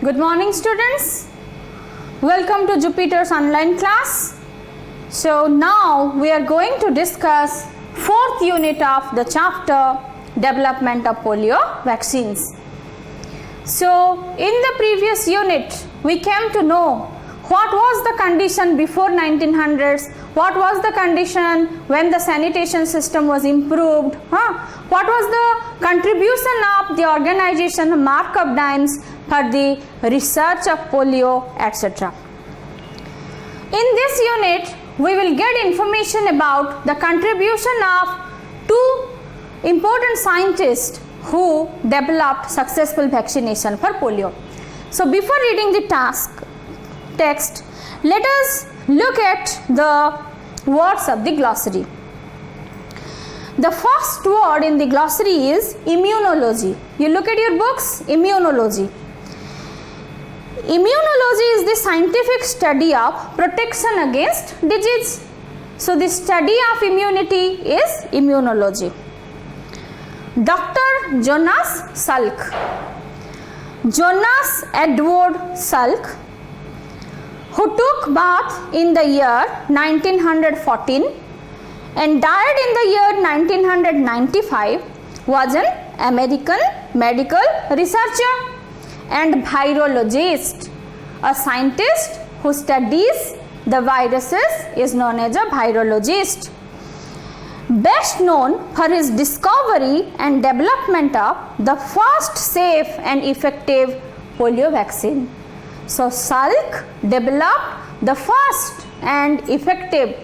Good morning students. Welcome to Jupiter's online class. So now we are going to discuss fourth unit of the chapter Development of Polio Vaccines. So in the previous unit we came to know what was the condition before 1900s, what was the condition when the sanitation system was improved, what was the contribution of the organization Mark of Dimes for the research of polio, etc. In this unit we will get information about the contribution of two important scientists who developed successful vaccination for polio. So before reading the text, let us look at the words of the glossary. The first word in the glossary is immunology. You look at your books, immunology. Immunology is the scientific study of protection against disease. So the study of immunity is immunology. Dr. Jonas Salk. Jonas Edward Salk, who took bath in the year 1914 and died in the year 1995, was an American medical researcher and virologist. A scientist who studies the viruses is known as a virologist. Best known for his discovery and development of the first safe and effective polio vaccine. So Salk developed the first and effective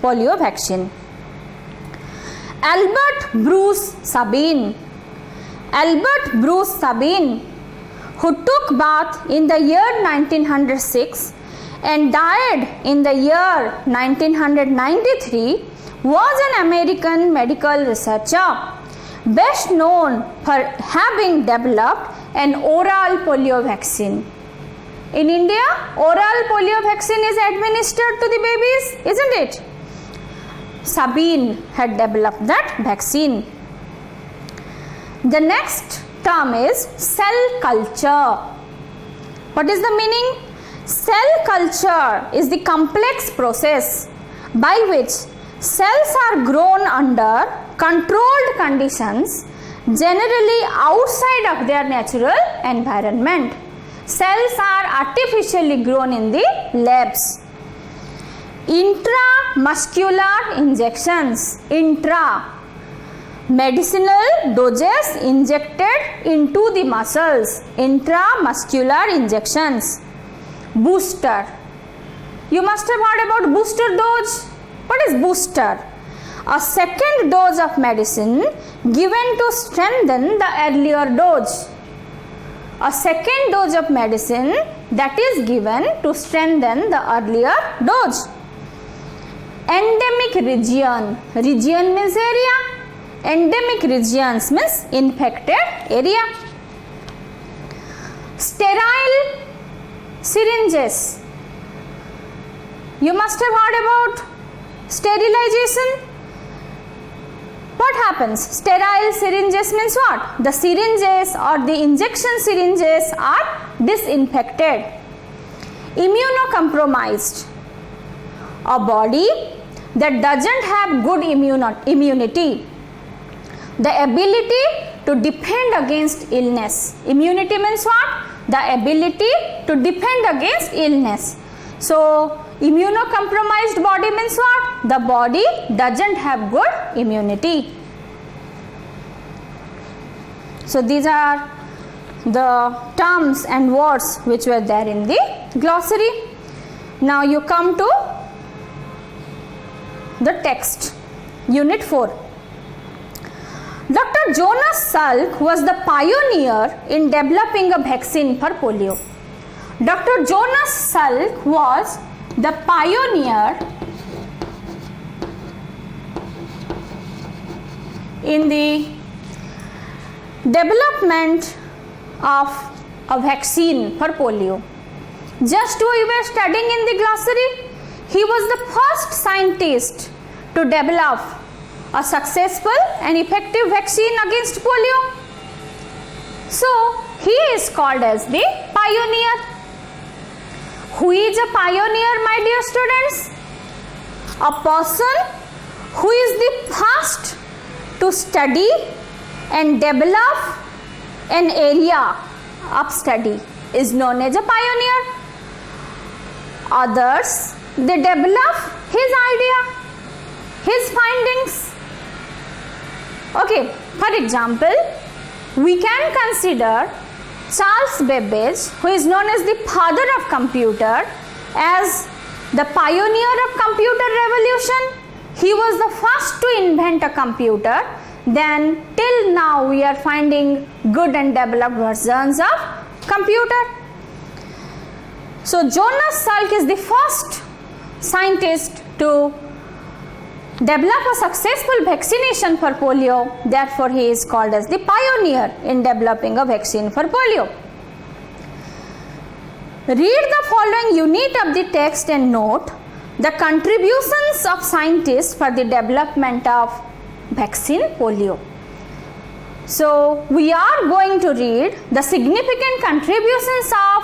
polio vaccine. Albert Bruce Sabin. Albert Bruce Sabin, who took bath in the year 1906 and died in the year 1993, was an American medical researcher, best known for having developed an oral polio vaccine. In India, oral polio vaccine is administered to the babies, isn't it? Sabin had developed that vaccine. The next term is cell culture. What is the meaning? Cell culture is the complex process by which cells are grown under controlled conditions, generally outside of their natural environment. Cells are artificially grown in the labs. Intramuscular injections. Medicinal doses injected into the muscles. Intramuscular injections. Booster. You must have heard about booster dose. What is booster? A second dose of medicine given to strengthen the earlier dose. A second dose of medicine that is given to strengthen the earlier dose. Endemic region. Region means area. Endemic regions means infected area. Sterile syringes. You must have heard about sterilization. What happens? Sterile syringes means what? The syringes or the injection syringes are disinfected. Immunocompromised. A body that doesn't have good immunity. The ability to defend against illness. Immunity means what? The ability to defend against illness. So immunocompromised body means what? The body doesn't have good immunity. So these are the terms and words which were there in the glossary. Now you come to the text, Unit 4. Dr. Jonas Salk was the pioneer in developing a vaccine for polio. Dr. Jonas Salk was the pioneer in the development of a vaccine for polio. Just we were studying in the glossary, he was the first scientist to develop a successful and effective vaccine against polio. So he is called as the pioneer. Who is a pioneer, my dear students? A person who is the first to study and develop an area of study is known as a pioneer. Others, they develop his idea, his findings. Okay, for example, we can consider Charles Babbage, who is known as the father of computer, as the pioneer of computer revolution. He was the first to invent a computer. Then till now we are finding good and developed versions of computer. So Jonas Salk is the first scientist to develop a successful vaccination for polio. Therefore he is called as the pioneer in developing a vaccine for polio. Read the following unit of the text and note the contributions of scientists for the development of vaccine polio. So we are going to read the significant contributions of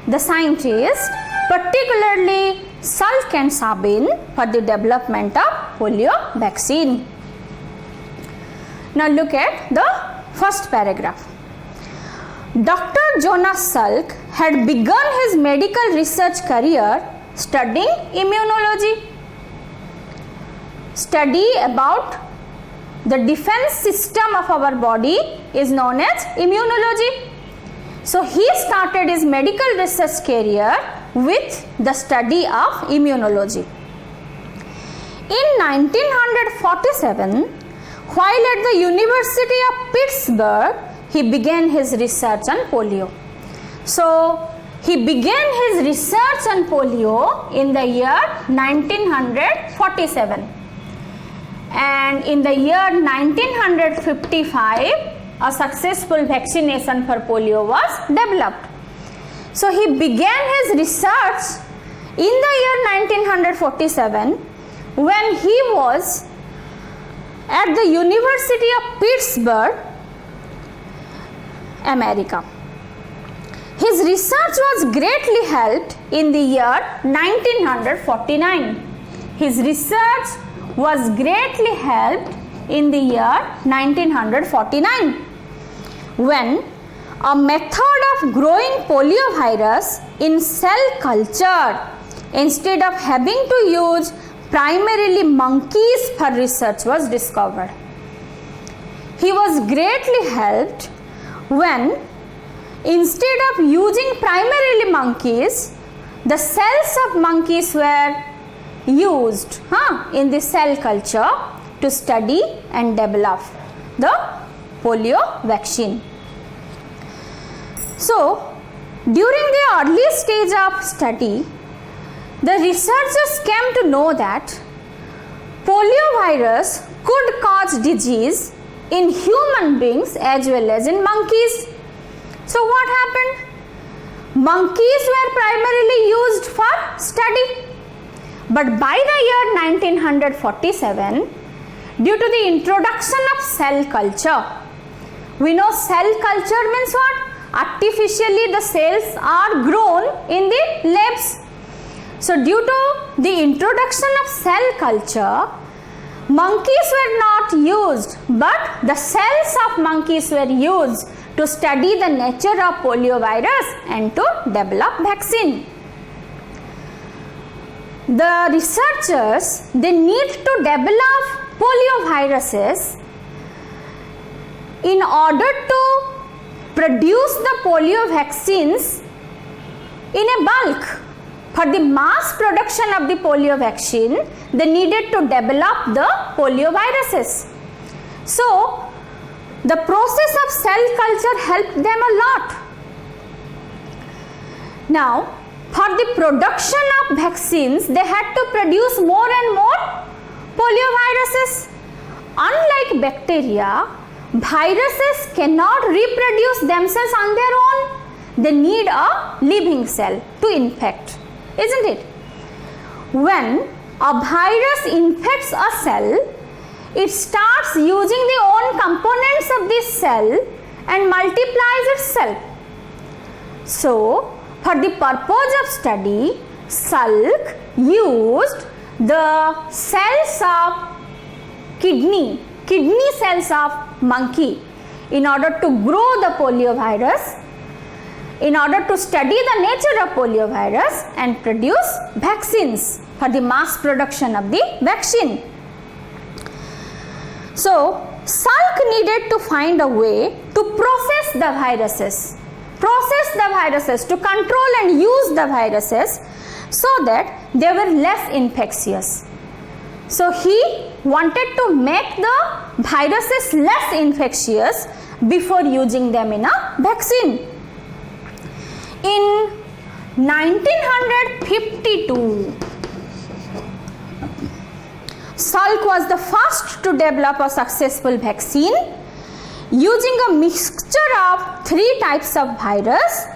the scientists, particularly Salk and Sabin, for the development of polio vaccine. Now look at the first paragraph. Dr. Jonas Salk had begun his medical research career studying immunology. Study about the defense system of our body is known as immunology. So he started his medical research career with the study of immunology. In 1947, while at the University of Pittsburgh, he began his research on polio. So he began his research on polio in the year 1947. And in the year 1955, a successful vaccination for polio was developed. So he began his research in the year 1947 when he was at the University of Pittsburgh, America. His research was greatly helped in the year 1949. His research was greatly helped in the year 1949 when a method of growing poliovirus in cell culture instead of having to use primarily monkeys for research was discovered. He was greatly helped when instead of using primarily monkeys, the cells of monkeys were used in the cell culture to study and develop the polio vaccine. So, during the early stage of study, the researchers came to know that poliovirus could cause disease in human beings as well as in monkeys. So what happened? Monkeys were primarily used for study. But by the year 1947, due to the introduction of cell culture, we know cell culture means what? Artificially the cells are grown in the labs. So due to the introduction of cell culture, monkeys were not used, but the cells of monkeys were used to study the nature of poliovirus and to develop vaccine. The researchers, they need to develop polioviruses in order to produce the polio vaccines in a bulk. For the mass production of the polio vaccine, they needed to develop the polioviruses. So, the process of cell culture helped them a lot. Now, for the production of vaccines, they had to produce more and more polioviruses. Unlike bacteria, viruses cannot reproduce themselves on their own. They need a living cell to infect, isn't it? When a virus infects a cell, it starts using the own components of this cell and multiplies itself. So, for the purpose of study, Salk used the cells of kidney cells of monkey in order to grow the poliovirus, in order to study the nature of poliovirus and produce vaccines for the mass production of the vaccine. So, Salk needed to find a way to process the viruses, to control and use the viruses so that they were less infectious. So, he wanted to make the viruses less infectious before using them in a vaccine. In 1952, Salk was the first to develop a successful vaccine using a mixture of 3 types of virus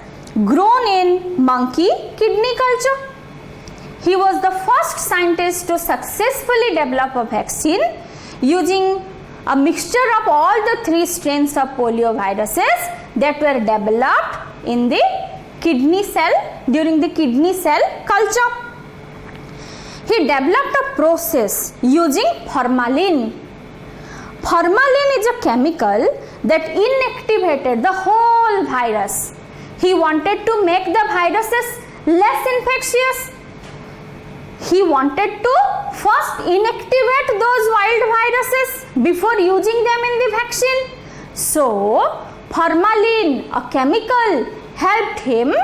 grown in monkey kidney culture. He was the first scientist to successfully develop a vaccine using a mixture of all the 3 strains of polioviruses that were developed in the kidney cell during the kidney cell culture. He developed a process using formalin. Formalin is a chemical that inactivated the whole virus. He wanted to make the viruses less infectious. He wanted to first inactivate those wild viruses before using them in the vaccine. So, formalin, a chemical, helped him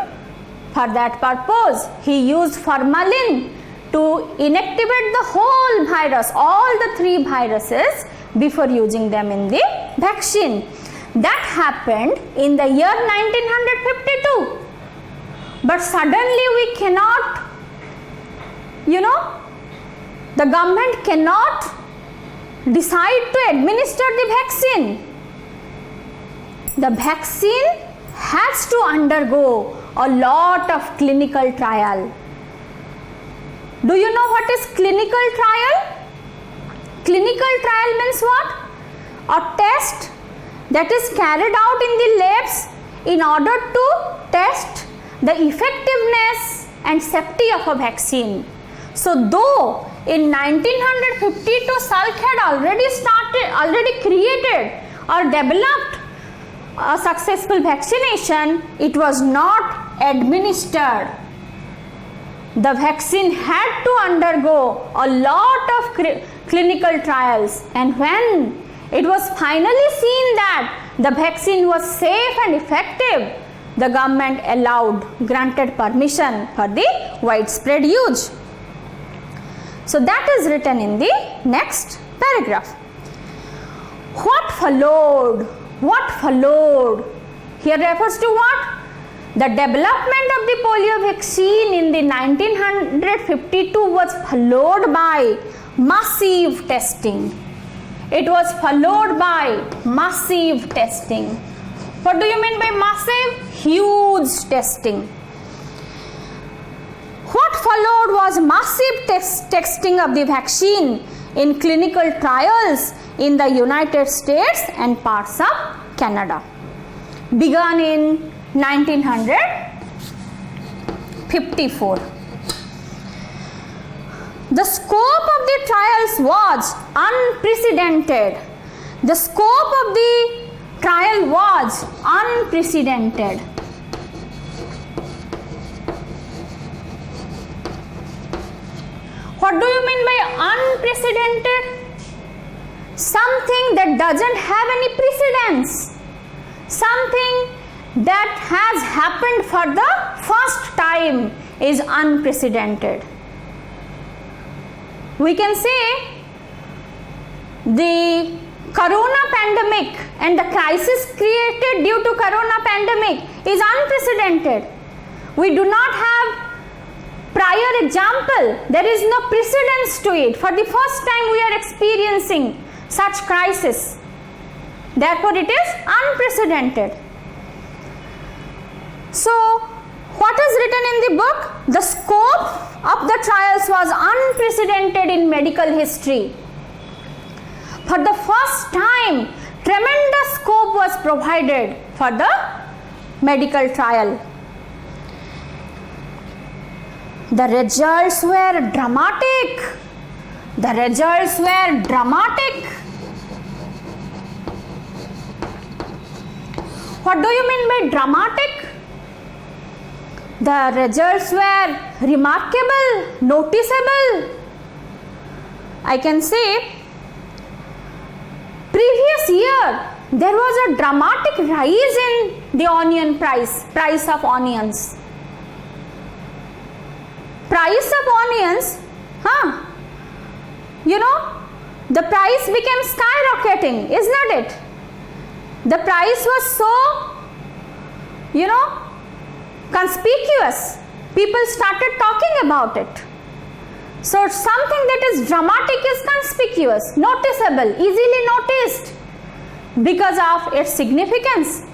for that purpose. He used formalin to inactivate the whole virus, all the 3 viruses before using them in the vaccine. That happened in the year 1952. But suddenly we cannot, the government cannot decide to administer the vaccine. The vaccine has to undergo a lot of clinical trial. Do you know what is clinical trial? Clinical trial means what? A test that is carried out in the labs in order to test the effectiveness and safety of a vaccine. So, though in 1952 Salk had already created or developed a successful vaccination, it was not administered. The vaccine had to undergo a lot of clinical trials, and when it was finally seen that the vaccine was safe and effective, the government granted permission for the widespread use. So that is written in the next paragraph. What followed? Here refers to what? The development of the polio vaccine in the 1952 was followed by massive testing. It was followed by massive testing. What do you mean by massive? Huge testing. What followed was massive testing of the vaccine in clinical trials in the United States and parts of Canada. Began in 1954. The scope of the trials was unprecedented. The scope of the trial was unprecedented. What do you mean by unprecedented? Something that doesn't have any precedence. Something that has happened for the first time is unprecedented. We can say the corona pandemic and the crisis created due to corona pandemic is unprecedented. We do not have prior example. There is no precedence to it. For the first time we are experiencing such crisis. Therefore it is unprecedented. So what is written in the book? The scope of the trials was unprecedented in medical history. For the first time, tremendous scope was provided for the medical trial. The results were dramatic. The results were dramatic. What do you mean by dramatic? The results were remarkable, noticeable. I can say previous year there was a dramatic rise in the onion price of onions. Price of onions, you know, the price became skyrocketing, isn't it? The price was so, you know, conspicuous. People started talking about it. So something that is dramatic is conspicuous, noticeable, easily noticed because of its significance.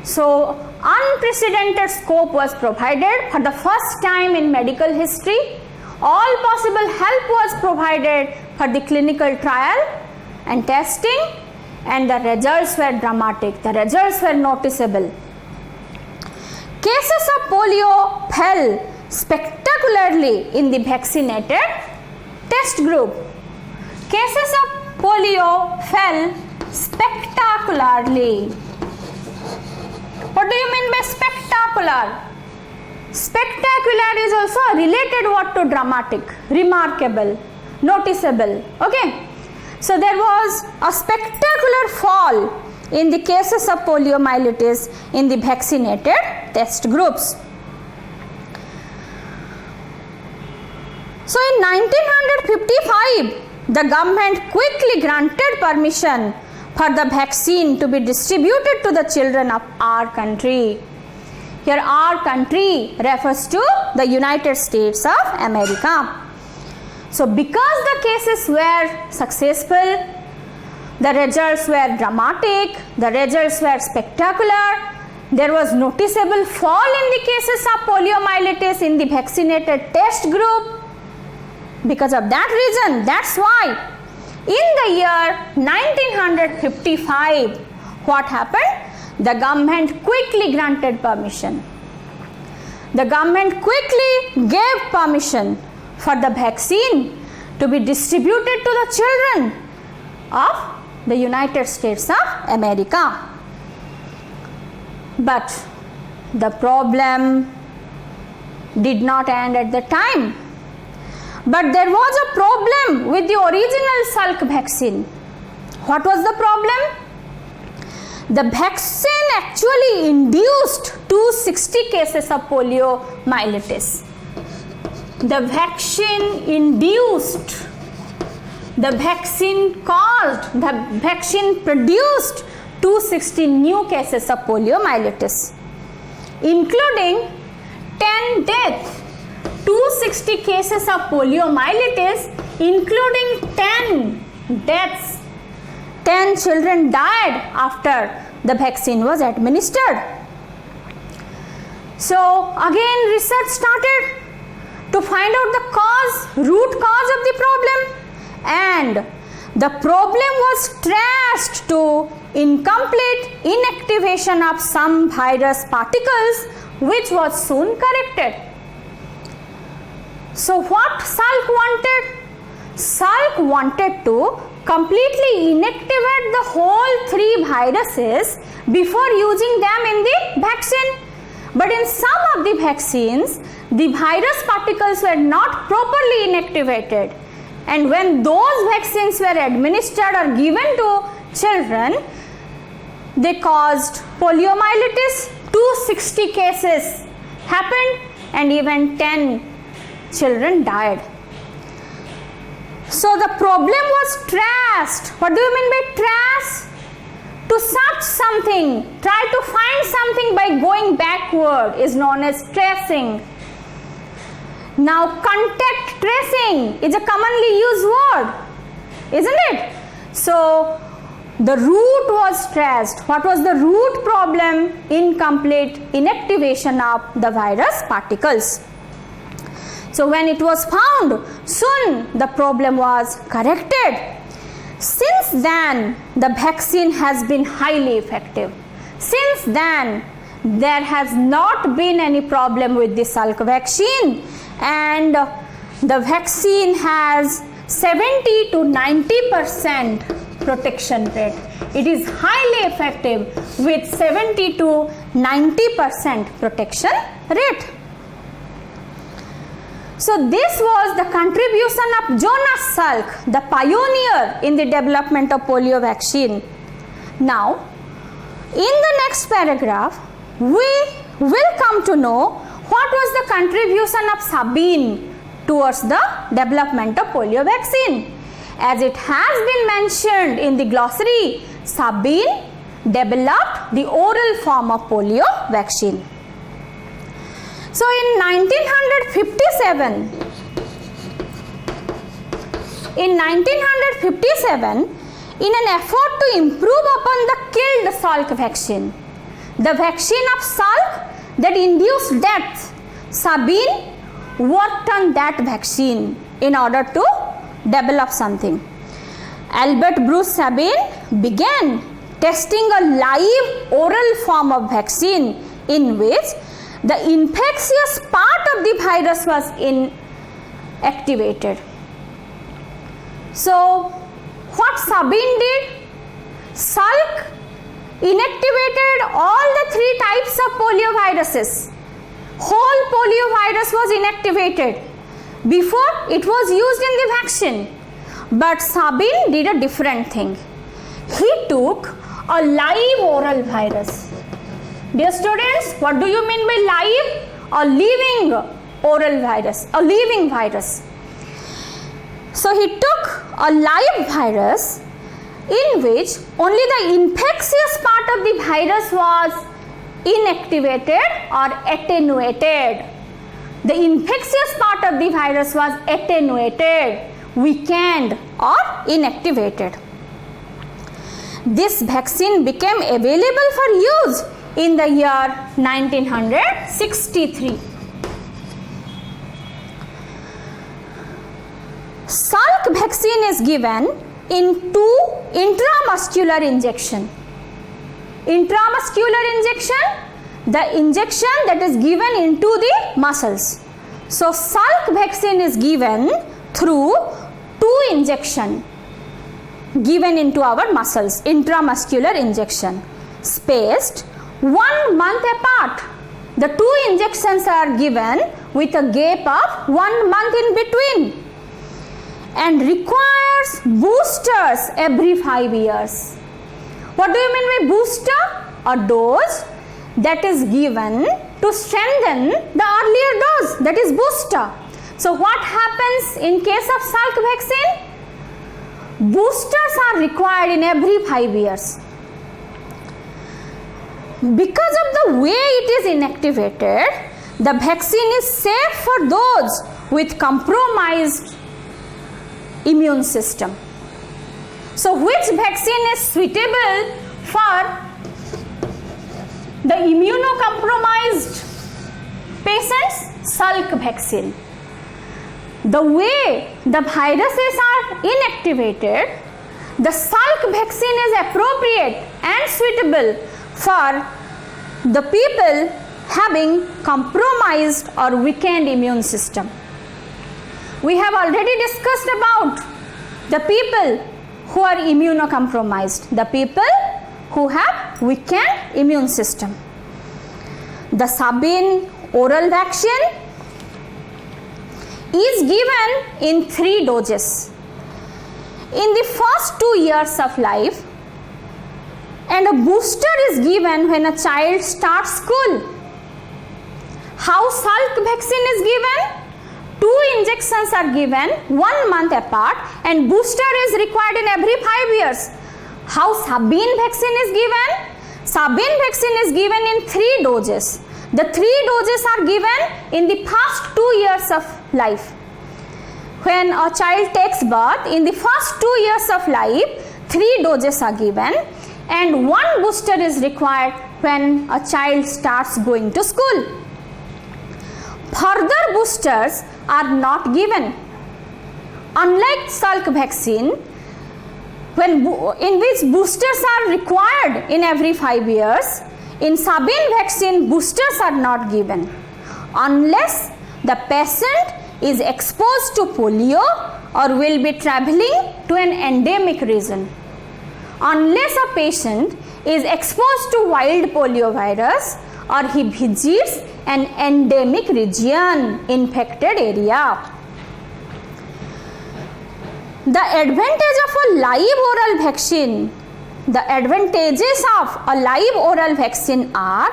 So unprecedented scope was provided for the first time in medical history. All possible help was provided for the clinical trial and testing, and the results were dramatic. The results were noticeable. Cases of polio fell spectacularly in the vaccinated test group. Cases of polio fell spectacularly. What do you mean by spectacular? Spectacular is also a related word to dramatic, remarkable, noticeable. Okay. So there was a spectacular fall in the cases of poliomyelitis in the vaccinated test groups. So in 1955, the government quickly granted permission for the vaccine to be distributed to the children of our country. Here our country refers to the United States of America. So because the cases were successful, the results were dramatic, the results were spectacular, there was noticeable fall in the cases of poliomyelitis in the vaccinated test group. Because of that reason, that's why in the year 1955, what happened? The government quickly granted permission. The government quickly gave permission for the vaccine to be distributed to the children of the United States of America. But the problem did not end at the time. But there was a problem with the original Salk vaccine. What was the problem? The vaccine actually induced 260 cases of poliomyelitis. The vaccine induced, the vaccine caused, the vaccine produced 260 new cases of poliomyelitis, including 10 deaths. 260 cases of poliomyelitis, including 10 deaths. 10 children died after the vaccine was administered. So again research started to find out the root cause of the problem, and the problem was traced to incomplete inactivation of some virus particles, which was soon corrected. So what Salk wanted? Salk wanted to completely inactivate the whole 3 viruses before using them in the vaccine. But in some of the vaccines, the virus particles were not properly inactivated. And when those vaccines were administered or given to children, they caused poliomyelitis. 260 cases happened and even 10 children died. So the problem was traced. What do you mean by trace? To search something, try to find something by going backward is known as tracing. Now contact tracing is a commonly used word, isn't it? So the root was traced. What was the root problem? Incomplete inactivation of the virus particles. So when it was found, soon the problem was corrected. Since then, the vaccine has been highly effective. Since then, there has not been any problem with the Salk vaccine, and the vaccine has 70 to 90% protection rate. It is highly effective with 70 to 90% protection rate. So this was the contribution of Jonas Salk, the pioneer in the development of polio vaccine. Now, in the next paragraph, we will come to know what was the contribution of Sabin towards the development of polio vaccine. As it has been mentioned in the glossary, Sabin developed the oral form of polio vaccine. So in 1957, in an effort to improve upon the killed Salk vaccine, the vaccine of Salk that induced death, Sabin worked on that vaccine in order to develop something. Albert Bruce Sabin began testing a live oral form of vaccine in which the infectious part of the virus was inactivated. So, what Sabin did? Salk inactivated all the 3 types of polio viruses. Whole polio virus was inactivated before it was used in the vaccine. But Sabin did a different thing. He took a live oral virus. Dear students, what do you mean by live? A living oral virus, a living virus. So he took a live virus in which only the infectious part of the virus was inactivated or attenuated. The infectious part of the virus was attenuated, weakened or inactivated. This vaccine became available for use in the year 1963. Salk vaccine is given in 2 intramuscular injection. Intramuscular injection, the injection that is given into the muscles. So Salk vaccine is given through 2 injection given into our muscles, intramuscular injection, spaced 1 month apart. The 2 injections are given with a gap of 1 month in between and requires boosters every 5 years. What do you mean by booster? A dose that is given to strengthen the earlier dose, that is booster. So what happens in case of Salk vaccine? Boosters are required in every 5 years. Because of the way it is inactivated, the vaccine is safe for those with compromised immune system. So which vaccine is suitable for the immunocompromised patients? Salk vaccine. The way the viruses are inactivated, the Salk vaccine is appropriate and suitable for the people having compromised or weakened immune system. We have already discussed about the people who are immunocompromised, the people who have weakened immune system. The Sabin oral vaccine is given in 3 doses. In the first 2 years of life, and a booster is given when a child starts school. How Salk vaccine is given? 2 injections are given 1 month apart and booster is required in every 5 years. How Sabin vaccine is given? Sabin vaccine is given in 3 doses. The 3 doses are given in the first 2 years of life. When a child takes birth, in the first 2 years of life, 3 doses are given and 1 booster is required when a child starts going to school. Further boosters are not given. Unlike Salk vaccine, in which boosters are required in every 5 years, in Sabin vaccine boosters are not given unless the patient is exposed to polio or will be traveling to an endemic region. Unless a patient is exposed to wild poliovirus or he visits an endemic region, infected area. The advantage of a live oral vaccine. The advantages of a live oral vaccine are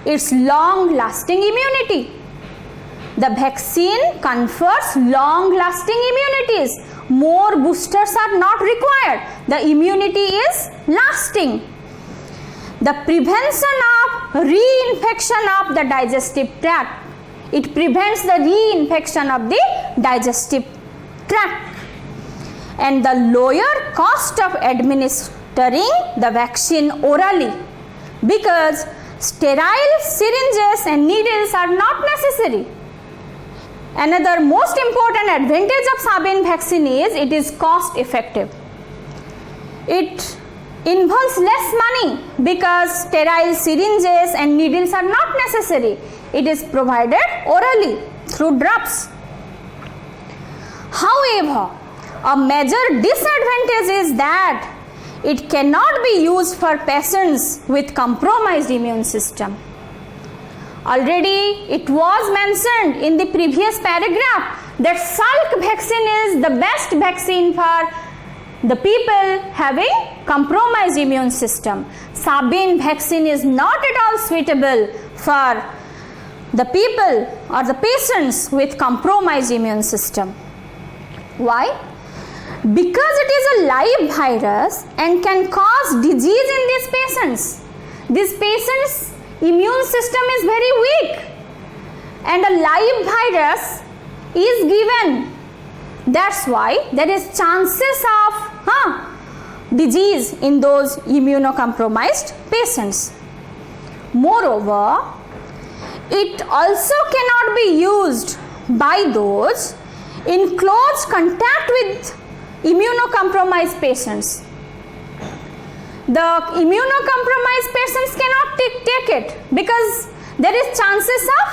its long-lasting immunity. The vaccine confers long-lasting immunities. More boosters are not required. The immunity is lasting. The prevention of reinfection of the digestive tract. It prevents the reinfection of the digestive tract. And the lower cost of administering the vaccine orally, because sterile syringes and needles are not necessary. Another most important advantage of Sabin vaccine is it is cost effective. It involves less money because sterile syringes and needles are not necessary. It is provided orally through drops. However, a major disadvantage is that it cannot be used for patients with compromised immune system. Already it was mentioned in the previous paragraph that Salk vaccine is the best vaccine for the people having compromised immune system. Sabin vaccine is not at all suitable for the people or the patients with compromised immune system. Why? Because it is a live virus and can cause disease in these patients. These patients' immune system is very weak and a live virus is given. That's why there is chances of disease in those immunocompromised patients. Moreover, it also cannot be used by those in close contact with immunocompromised patients. The immunocompromised patients cannot take it because there is chances of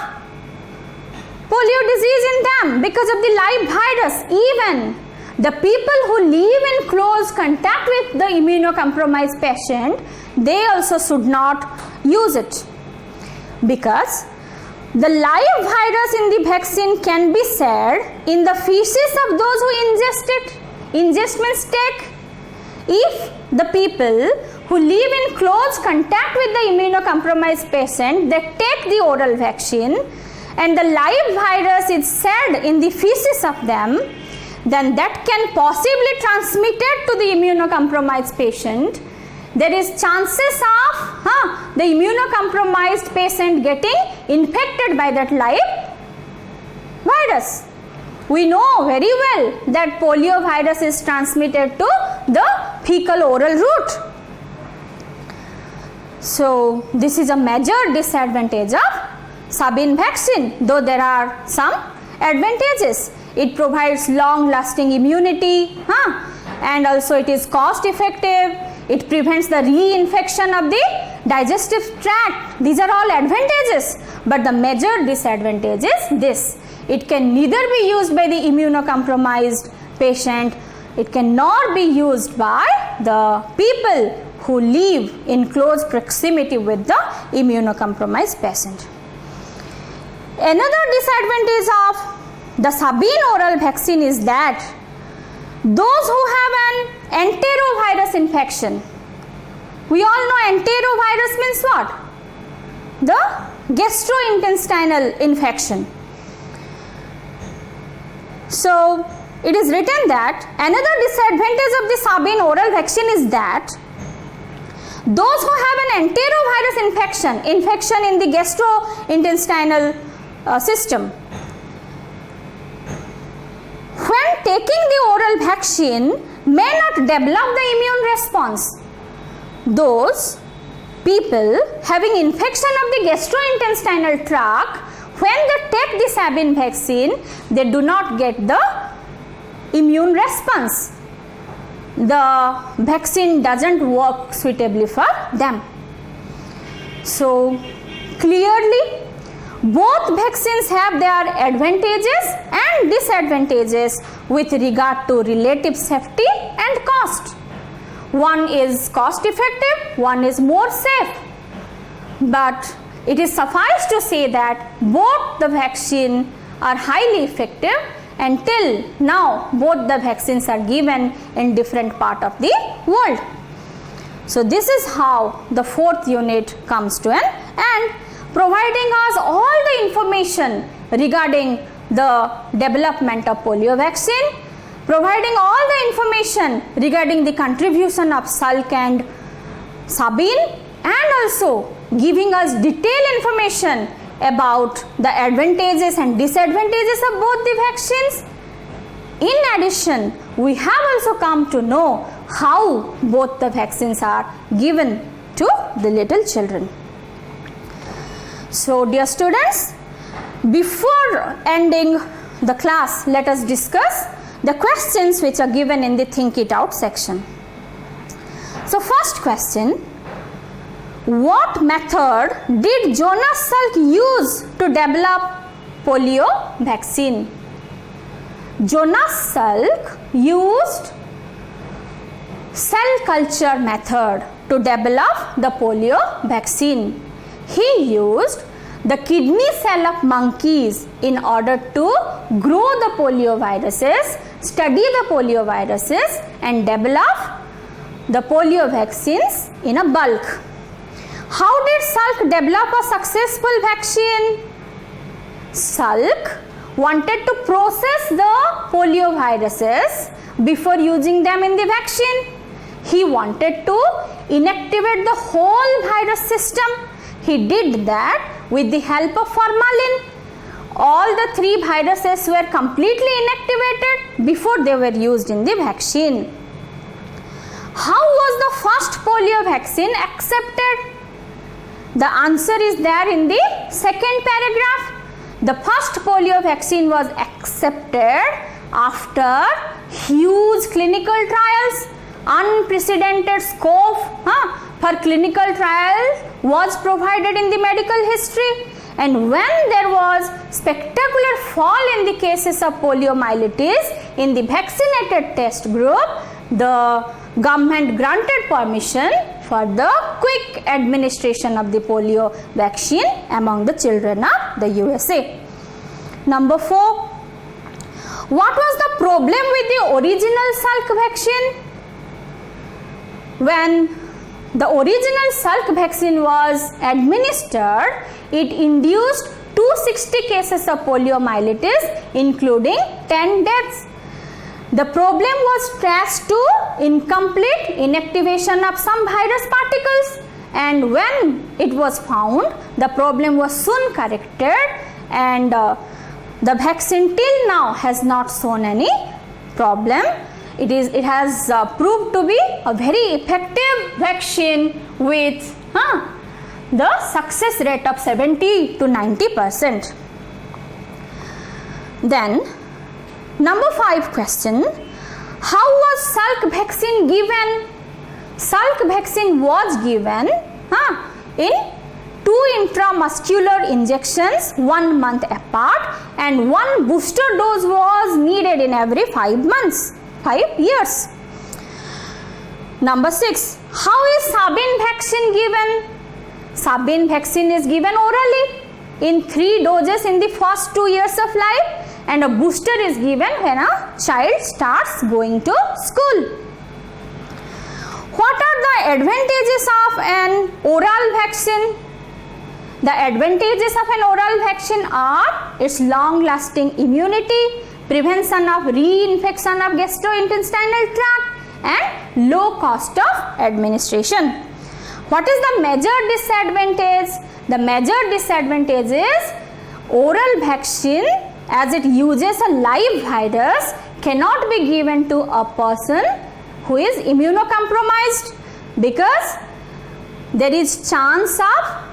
polio disease in them because of the live virus. Even the people who live in close contact with the immunocompromised patient, they also should not use it, because the live virus in the vaccine can be shared in the feces of those who ingest it. Ingest means take. If the people who live in close contact with the immunocompromised patient, they take the oral vaccine and the live virus is shared in the feces of them, then that can possibly transmit it to the immunocompromised patient. There is chances of the immunocompromised patient getting infected by that live virus. We know very well that polio virus is transmitted to the fecal oral route. So this is a major disadvantage of Sabin vaccine, though there are some advantages. It provides long lasting immunity and also it is cost effective. It prevents the reinfection of the digestive tract. These are all advantages, but the major disadvantage is this: it can neither be used by the immunocompromised patient, it cannot be used by the people who live in close proximity with the immunocompromised patient. Another disadvantage of the Sabin oral vaccine is that those who have an enterovirus infection, we all know enterovirus means what? The gastrointestinal infection. So it is written that another disadvantage of the Sabin oral vaccine is that those who have an enterovirus infection in the gastrointestinal system, when taking the oral vaccine, may not develop the immune response. Those people having infection of the gastrointestinal tract, when they take the Sabin vaccine, they do not get the immune response. The vaccine doesn't work suitably for them. So clearly Both vaccines have their advantages and disadvantages with regard to relative safety and cost. One is cost effective, one is more safe. But it is suffice to say that both the vaccine are highly effective, and till now both the vaccines are given in different part of the world. So this is how the fourth unit comes to an end, providing us all the information regarding the development of polio vaccine, providing all the information regarding the contribution of Salk and Sabin, and also giving us detailed information about the advantages and disadvantages of both the vaccines. In addition, we have also come to know how both the vaccines are given to the little children. So dear students, before ending the class, let us discuss the questions which are given in the Think It Out section. So first question, what method did Jonas Salk use to develop polio vaccine? Jonas Salk used cell culture method to develop the polio vaccine. He used the kidney cell of monkeys in order to grow the polio viruses, study the polio viruses, and develop the polio vaccines in a bulk. How did Salk develop a successful vaccine? Salk wanted to process the polio viruses before using them in the vaccine. He wanted to inactivate the whole virus system. He did that with the help of formalin. All the 3 viruses were completely inactivated before they were used in the vaccine. How was the first polio vaccine accepted? The answer is there in the second paragraph. The first polio vaccine was accepted after huge clinical trials. Unprecedented scope for clinical trials was provided in the medical history. And when there was spectacular fall in the cases of poliomyelitis in the vaccinated test group, the government granted permission for the quick administration of the polio vaccine among the children of the USA. Number 4. What was the problem with the original Salk vaccine? When the original Salk vaccine was administered, it induced 260 cases of poliomyelitis, including 10 deaths. The problem was traced to incomplete inactivation of some virus particles, and when it was found, the problem was soon corrected, and the vaccine till now has not shown any problem. It has proved to be a very effective vaccine with the success rate of 70 to 90%. Then number 5 question, how was Salk vaccine given? Salk vaccine was given in 2 intramuscular injections 1 month apart, and 1 booster dose was needed in every 5 years. Number 6, how is Sabin vaccine given? Sabin vaccine is given orally in 3 doses in the first 2 years of life, and a booster is given when a child starts going to school. What are the advantages of an oral vaccine? The advantages of an oral vaccine are its long-lasting immunity, prevention of reinfection of gastrointestinal tract, and low cost of administration. What is the major disadvantage? The major disadvantage is oral vaccine, as it uses a live virus, cannot be given to a person who is immunocompromised, because there is chance of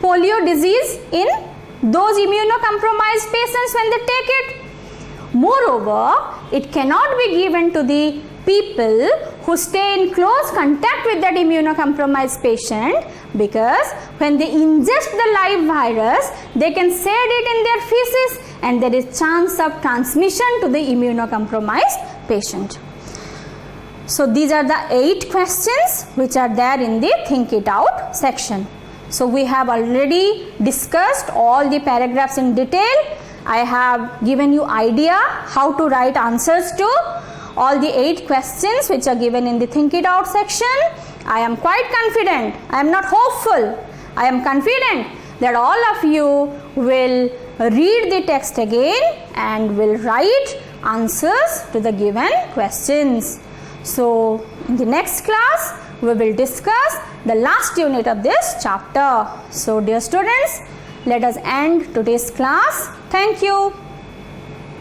polio disease in those immunocompromised patients when they take it. Moreover, it cannot be given to the people who stay in close contact with that immunocompromised patient, because when they ingest the live virus, they can shed it in their feces and there is chance of transmission to the immunocompromised patient. So these are the 8 questions which are there in the Think It Out section. So we have already discussed all the paragraphs in detail. I have given you idea how to write answers to all the 8 questions which are given in the Think It Out section. I am quite confident, I am not hopeful, I am confident that all of you will read the text again and will write answers to the given questions. So in the next class we will discuss the last unit of this chapter. So dear students, let us end today's class. Thank you.